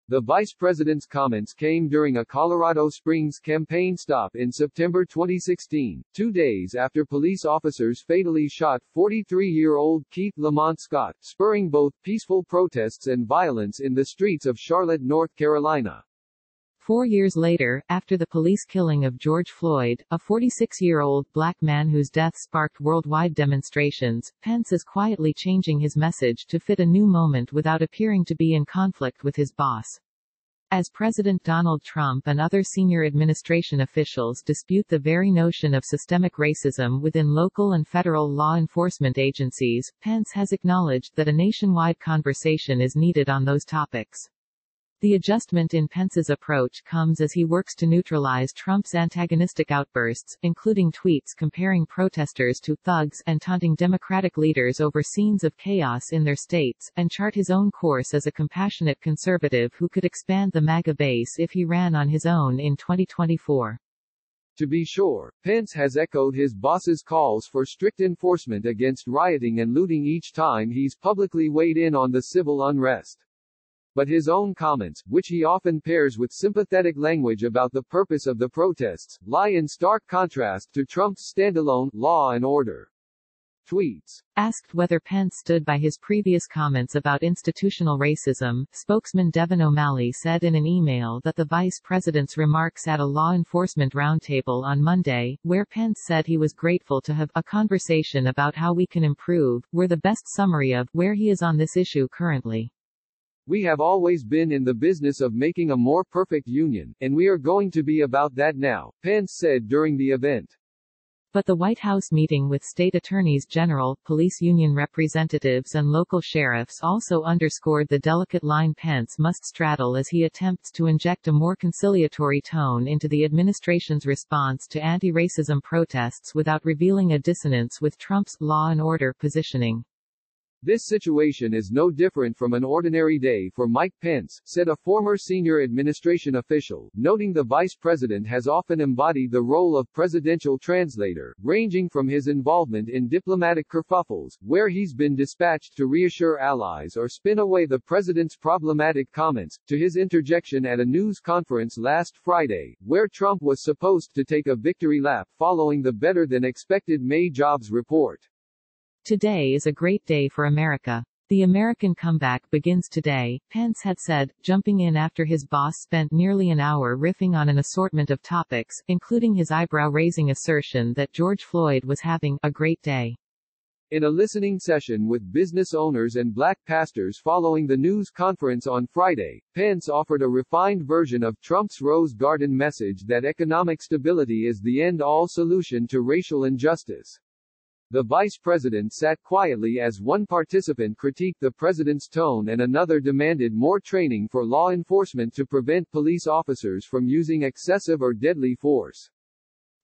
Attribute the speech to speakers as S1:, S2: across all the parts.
S1: The vice president's comments came during a Colorado Springs campaign stop in September 2016, 2 days after police officers fatally shot 43-year-old Keith Lamont Scott, spurring both peaceful protests and violence in the streets of Charlotte, North Carolina.
S2: 4 years later, after the police killing of George Floyd, a 46-year-old black man whose death sparked worldwide demonstrations, Pence is quietly changing his message to fit a new moment without appearing to be in conflict with his boss. As President Donald Trump and other senior administration officials dispute the very notion of systemic racism within local and federal law enforcement agencies, Pence has acknowledged that a nationwide conversation is needed on those topics. The adjustment in Pence's approach comes as he works to neutralize Trump's antagonistic outbursts, including tweets comparing protesters to thugs and taunting Democratic leaders over scenes of chaos in their states, and chart his own course as a compassionate conservative who could expand the MAGA base if he ran on his own in 2024.
S1: To be sure, Pence has echoed his boss's calls for strict enforcement against rioting and looting each time he's publicly weighed in on the civil unrest. But his own comments, which he often pairs with sympathetic language about the purpose of the protests, lie in stark contrast to Trump's standalone law and order tweets.
S2: Asked whether Pence stood by his previous comments about institutional racism, spokesman Devin O'Malley said in an email that the vice president's remarks at a law enforcement roundtable on Monday, where Pence said he was grateful to have a conversation about how we can improve, were the best summary of where he is on this issue currently.
S1: We have always been in the business of making a more perfect union, and we are going to be about that now, Pence said during the event.
S2: But the White House meeting with state attorneys general, police union representatives and local sheriffs also underscored the delicate line Pence must straddle as he attempts to inject a more conciliatory tone into the administration's response to anti-racism protests without revealing a dissonance with Trump's law and order positioning.
S1: This situation is no different from an ordinary day for Mike Pence, said a former senior administration official, noting the vice president has often embodied the role of presidential translator, ranging from his involvement in diplomatic kerfuffles, where he's been dispatched to reassure allies or spin away the president's problematic comments, to his interjection at a news conference last Friday, where Trump was supposed to take a victory lap following the better-than-expected May jobs report.
S2: Today is a great day for America. The American comeback begins today, Pence had said, jumping in after his boss spent nearly an hour riffing on an assortment of topics, including his eyebrow-raising assertion that George Floyd was having a great day.
S1: In a listening session with business owners and black pastors following the news conference on Friday, Pence offered a refined version of Trump's Rose Garden message that economic stability is the end-all solution to racial injustice. The vice president sat quietly as one participant critiqued the president's tone and another demanded more training for law enforcement to prevent police officers from using excessive or deadly force.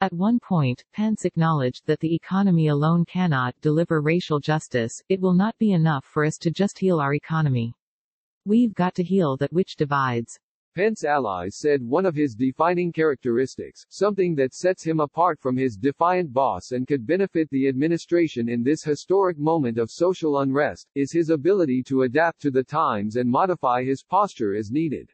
S2: At one point, Pence acknowledged that the economy alone cannot deliver racial justice. It will not be enough for us to just heal our economy. We've got to heal that which divides.
S1: Pence allies said one of his defining characteristics, something that sets him apart from his defiant boss and could benefit the administration in this historic moment of social unrest, is his ability to adapt to the times and modify his posture as needed.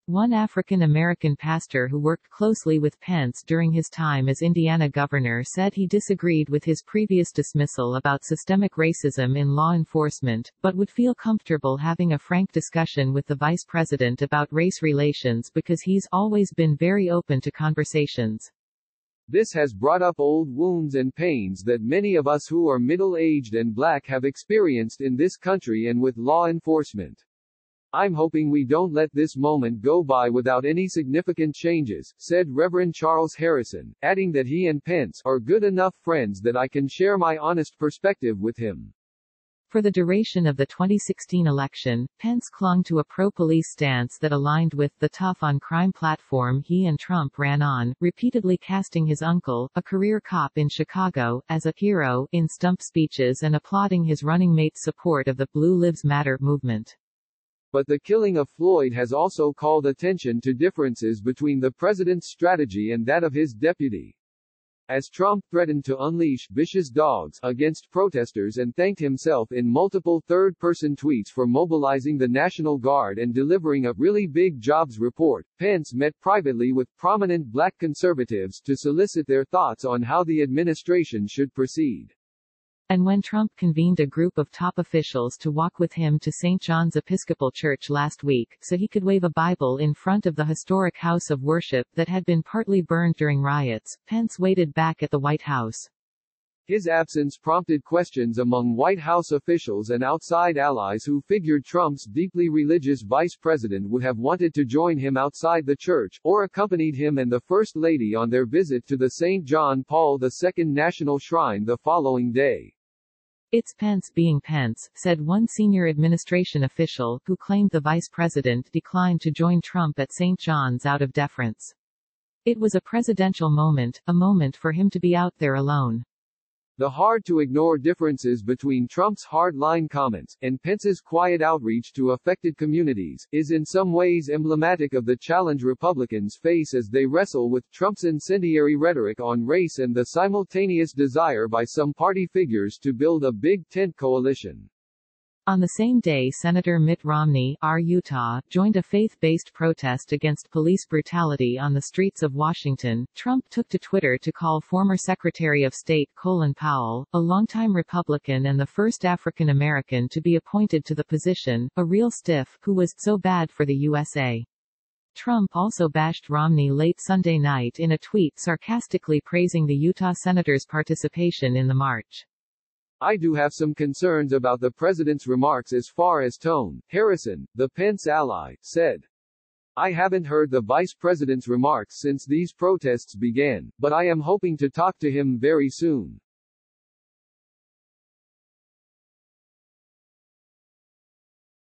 S2: One African-American pastor who worked closely with Pence during his time as Indiana governor said he disagreed with his previous dismissal about systemic racism in law enforcement, but would feel comfortable having a frank discussion with the vice president about race relations because he's always been very open to conversations.
S1: This has brought up old wounds and pains that many of us who are middle-aged and black have experienced in this country and with law enforcement. I'm hoping we don't let this moment go by without any significant changes, said Reverend Charles Harrison, adding that he and Pence are good enough friends that I can share my honest perspective with him.
S2: For the duration of the 2016 election, Pence clung to a pro-police stance that aligned with the tough-on-crime platform he and Trump ran on, repeatedly casting his uncle, a career cop in Chicago, as a hero in stump speeches and applauding his running mate's support of the Blue Lives Matter movement. But
S1: the killing of Floyd has also called attention to differences between the president's strategy and that of his deputy. as Trump threatened to unleash vicious dogs against protesters and thanked himself in multiple third-person tweets for mobilizing the National Guard and delivering a really big jobs report. Pence met privately with prominent black conservatives to solicit their thoughts on how the administration should proceed.
S2: And when Trump convened a group of top officials to walk with him to St. John's Episcopal Church last week, so he could wave a Bible in front of the historic house of worship that had been partly burned during riots, Pence waited back at the White House.
S1: His absence prompted questions among White House officials and outside allies who figured Trump's deeply religious vice president would have wanted to join him outside the church, or accompanied him and the First Lady on their visit to the St. John Paul II National Shrine the following day.
S2: "It's Pence being Pence," said one senior administration official, who claimed the vice president declined to join Trump at St. John's out of deference. "It was a presidential moment, a moment for him to be out there alone."
S1: The hard-to-ignore differences between Trump's hard-line comments and Pence's quiet outreach to affected communities is in some ways emblematic of the challenge Republicans face as they wrestle with Trump's incendiary rhetoric on race and the simultaneous desire by some party figures to build a big tent coalition.
S2: On the same day, Senator Mitt Romney, R. Utah, joined a faith-based protest against police brutality on the streets of Washington. Trump took to Twitter to call former Secretary of State Colin Powell, a longtime Republican and the first African American to be appointed to the position, a real stiff, who was so bad for the USA. Trump also bashed Romney late Sunday night in a tweet sarcastically praising the Utah senator's participation in the march.
S1: "I do have some concerns about the president's remarks as far as tone," Harrison, the Pence ally, said. "I haven't heard the vice president's remarks since these protests began, but I am hoping to talk to him very soon."